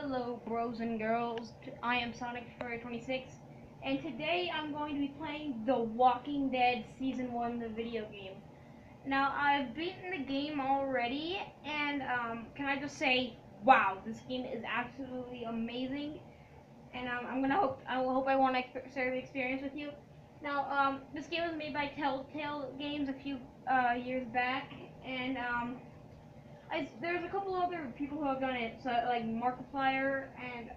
Hello, bros and girls. I am Sonic Furry 26, and today I'm going to be playing The Walking Dead Season 1, the video game. Now, I've beaten the game already, and can I just say, wow, this game is absolutely amazing, and I hope I want to share the experience with you. Now, this game was made by Telltale Games a few years back, and there's a couple other people who have done it, so like Markiplier and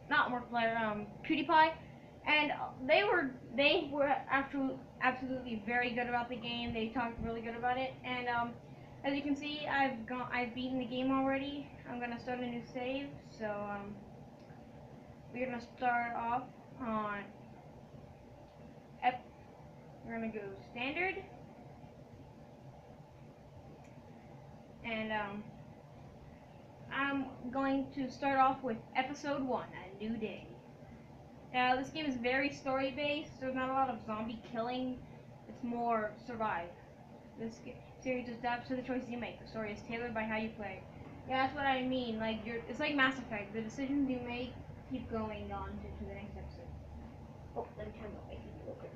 not Markiplier, PewDiePie, and they were absolutely very good about the game. They talked really good about it, and as you can see, I've beaten the game already. I'm gonna start a new save, so we're gonna start off on we're gonna go standard, and I'm going to start off with episode 1, A New Day. Now, this game is very story-based. There's not a lot of zombie killing. It's more survive. This series adapts to the choices you make. The story is tailored by how you play. Yeah, that's what I mean. Like it's like Mass Effect. The decisions you make keep going on to the next episode. Oh, let me turn the light real quick.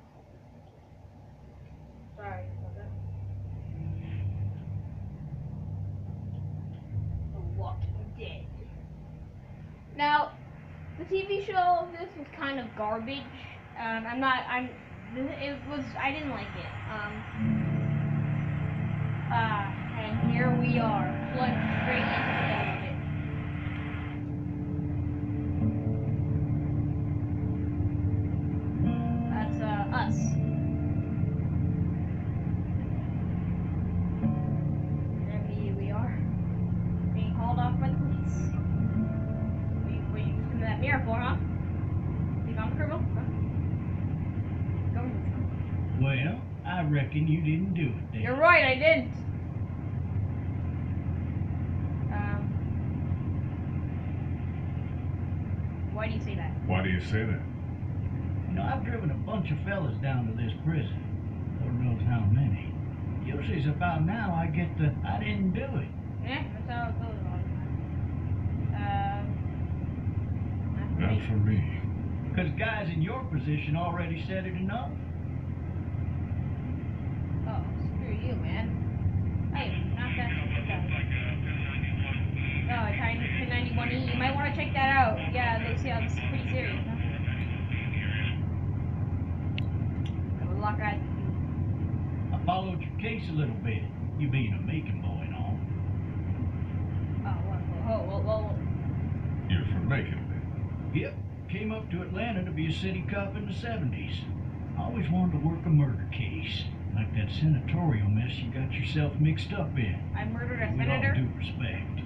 Sorry about that. The Walking Dead. Now, the TV show of this was kind of garbage. I didn't like it. And here we are, plunged straight into the middle of it. That's, us. And here we are, being hauled off by the police. What are you using that mirror for, huh? Think I'm a criminal? Huh? Well, I reckon you didn't do it then. You're right, I didn't. Why do you say that? Why do you say that? You know, I've driven a bunch of fellas down to this prison. Lord knows how many. Usually it's about now I get the, I didn't do it. Yeah, that's how it goes all the time. Not for me. Because guys in your position already said it enough. Oh, screw you, man. Hey, not that stupid guy. Oh, Tiny 1091E. You might want to check that out. Yeah, they say it's pretty serious, huh? Good luck, guys. I followed your case a little bit. You being a Macon boy and all. Oh, well. You're from Macon, then? Yep. Came up to Atlanta to be a city cop in the 70s. I always wanted to work a murder case. Like that senatorial mess you got yourself mixed up in. I murdered a With senator? all due respect.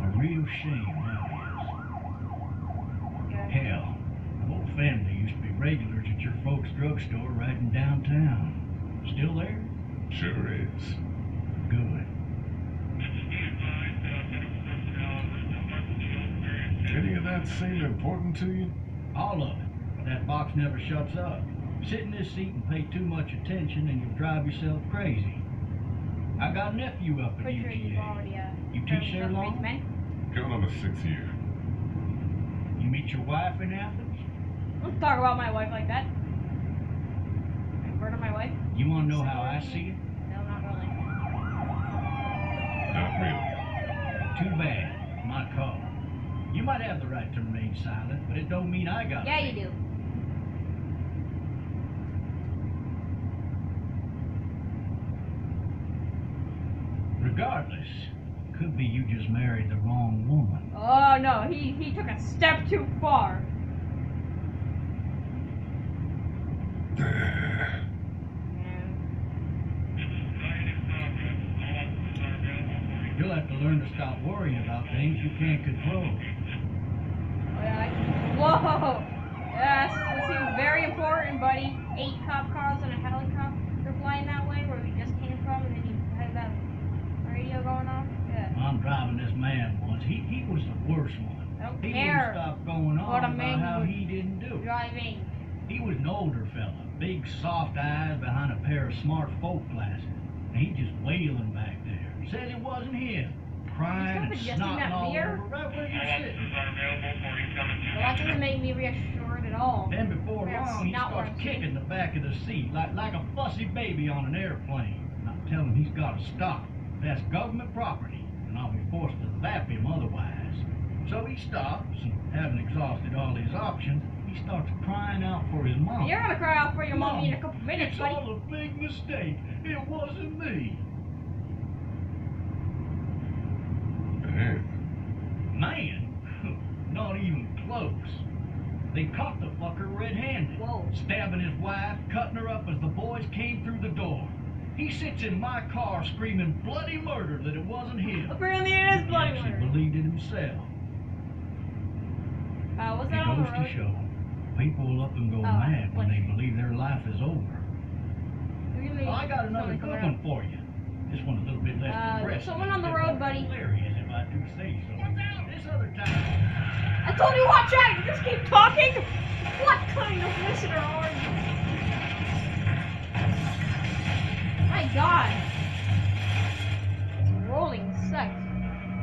A real shame, that is. Yeah. Hell, the whole family used to be regulars at your folks' drugstore right in downtown. Still there? Sure is. Good. Any of that seem important to you? All of it. That box never shuts up. Sit in this seat and pay too much attention and you'll drive yourself crazy. I got a nephew up at Pretty sure you've UGA. already, You teach there long? Going on the 6th year. You meet your wife in Athens? Don't talk about my wife like that. I murdered my wife? You want to know how I see it? No, not really. Not really. Too bad. My call. You might have the right to remain silent, but it don't mean I got Yeah, it. you do. Regardless, could be you just married the wrong woman. Oh no, he took a step too far. You'll have to learn to stop worrying about things you can't control. Oh, yeah, whoa! Yes, this seems very important, buddy. 8 cop cars and a helicopter flying that way where we just came from, and then you had that radio going off. Yeah. I'm driving this man once. He was the worst one. I don't He care wouldn't stop going what a on man about how would he didn't do it. driving. He was an older fella, big soft eyes behind a pair of smart folk glasses. And he just wailing back there. Says it wasn't him. Crying and adjusting snotting that all mirror? over right where you're sitting. doesn't make me reassured at all. Then before That's long, he not what starts I'm saying. kicking the back of the seat like a fussy baby on an airplane. And I tell him he's got to stop. That's government property, and I'll be forced to zap him otherwise. So he stops, and having exhausted all his options, he starts crying out for his mom. You're gonna cry out for your mommy in a couple minutes, It's buddy. all a big mistake. It wasn't me. Man, not even close. They caught the fucker red-handed, Whoa. stabbing his wife, cutting her up as the boys came through the door. He sits in my car screaming bloody murder that it wasn't him. Apparently it is He bloody actually murder. believed it himself. Was It that on the goes to road? show, people will up and go mad when they believe their life is over. Really? I got another Someone good coming one for you. This one's a little bit less aggressive. someone on the road, buddy. Hilarious, if I do say so. This other time. I told you watch out! You just keep talking! What kind of listener are you? My god! This rolling sucks.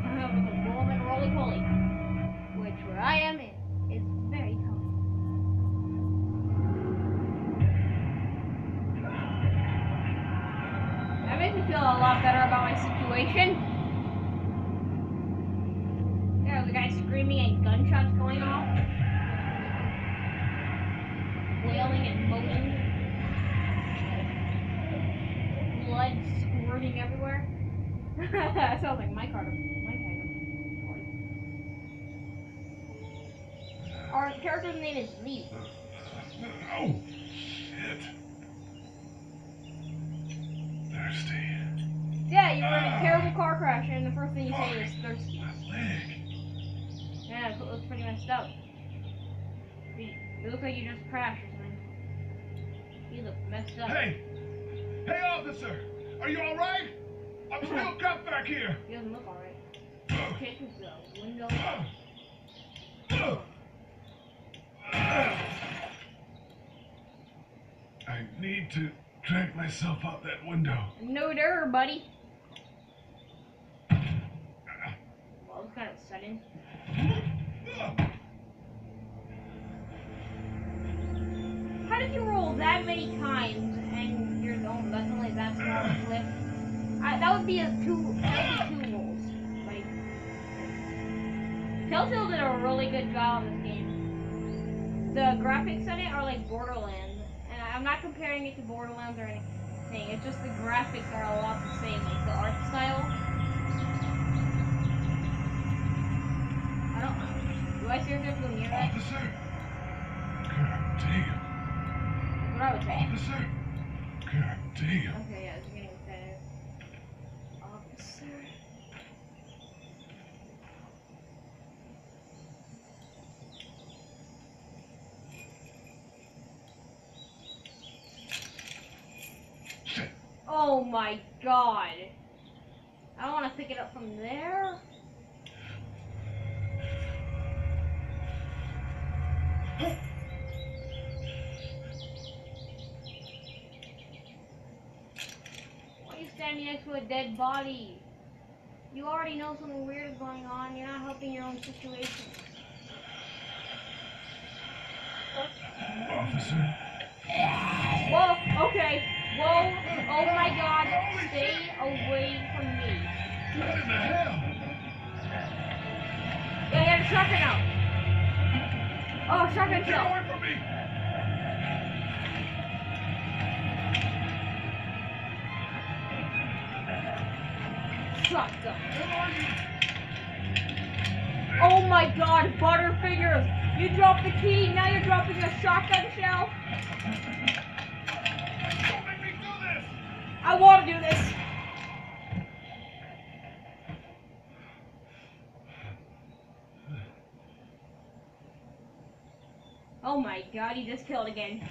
With a rolling roly-poly. Which, where I am in, is very tough. That makes me feel a lot better about my situation. There's a guy screaming and gunshots going off. Wailing and moaning. Blood squirting everywhere. That sounds like my kind of party. Our character's name is Lee. Oh, shit. Thirsty. Yeah, you were in a terrible car crash and the first thing you say is thirsty. My leg. Yeah, it looks pretty messed up. It looks like you just crashed or something. You look messed up. Hey! Hey, officer! Are you alright? I'm still cuffed back here! He doesn't look alright. Take the window. I need to drag myself out that window. No there, buddy. Well, it's kind of sudden. How did you roll that many times and you're that's only that small of a clip? That would be two rolls. Like, Telltale did a really good job in this game. The graphics in it are like Borderlands, and I'm not comparing it to Borderlands or anything. It's just the graphics are a lot the same, like the art style. I don't. Do I seriously have to go near that? Officer? God damn. That's what I would say. Officer? God damn. Okay, yeah, it's getting better. Officer. Shit. Oh my god. I don't want to pick it up from there. Why are you standing next to a dead body? You already know something weird is going on. You're not helping your own situation. Officer? Whoa, okay. Whoa, oh my god. Stay away from me. What in the hell? Yeah, you have a shotgun out. Oh, shotgun Get kill. away from me! Shotgun. Where are you? Oh my god, Butterfingers! You dropped the key, now you're dropping a shotgun shell? Don't make me do this! I want to do this! Oh my god, he just killed again.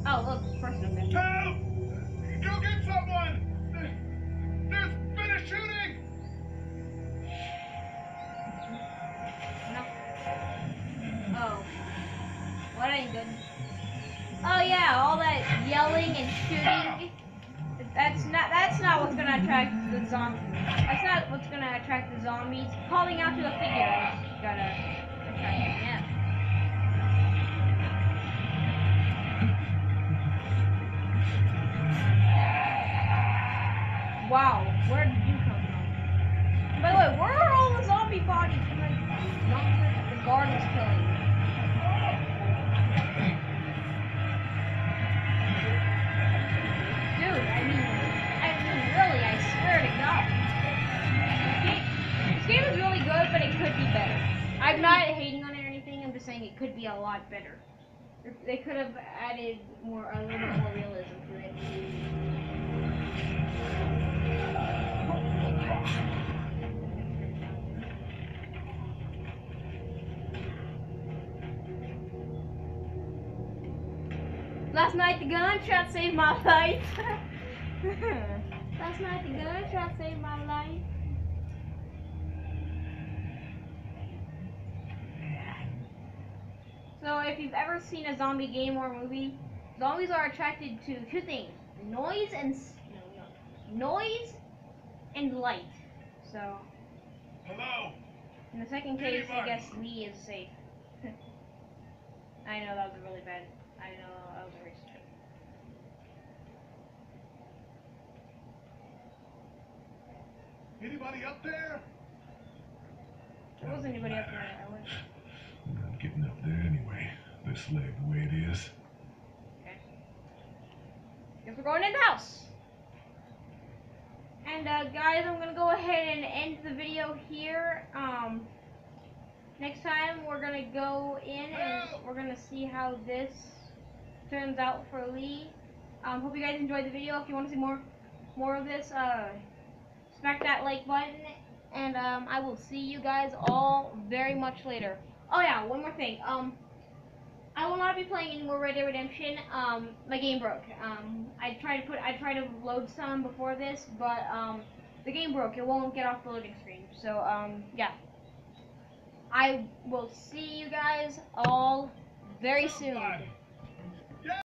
Oh, look, first of them. Help! Go get someone! There's been a shooting! No. Oh. Well, that ain't good. Oh yeah, all that yelling and shooting. That's not what's gonna attract the the zombies. That's not what's gonna attract the zombies. Calling out to a figure is gonna attract them, yeah. Wow, where did you come from? By the way, where are all the zombie bodies from the zombies that the guard was killing? Dude, I mean, really, I swear to God. This game is really good, but it could be better. I'm not hating on it or anything, I'm just saying it could be a lot better. They could have added a little bit more realism to it. Last night the gunshot saved my life. Last night the gunshot saved my life. So if you've ever seen a zombie game or movie, zombies are attracted to two things: noise and noise and light. So Hello? in the second case, I guess Lee is safe. I know that was really bad. I know that was very stupid. Anybody up there? There wasn't anybody up there. I went. I'm not getting up there anyway. This leg the way it is. Okay. Guess we're going in the house. And guys, I'm gonna go ahead and end the video here. Next time we're gonna go in and we're gonna see how this turns out for Lee. Hope you guys enjoyed the video. If you want to see more of this, smack that like button, and I will see you guys all very much later. Oh yeah, one more thing. I will not be playing any more Red Dead Redemption. My game broke. I tried to load some before this, but the game broke. It won't get off the loading screen. So yeah. I will see you guys all very soon.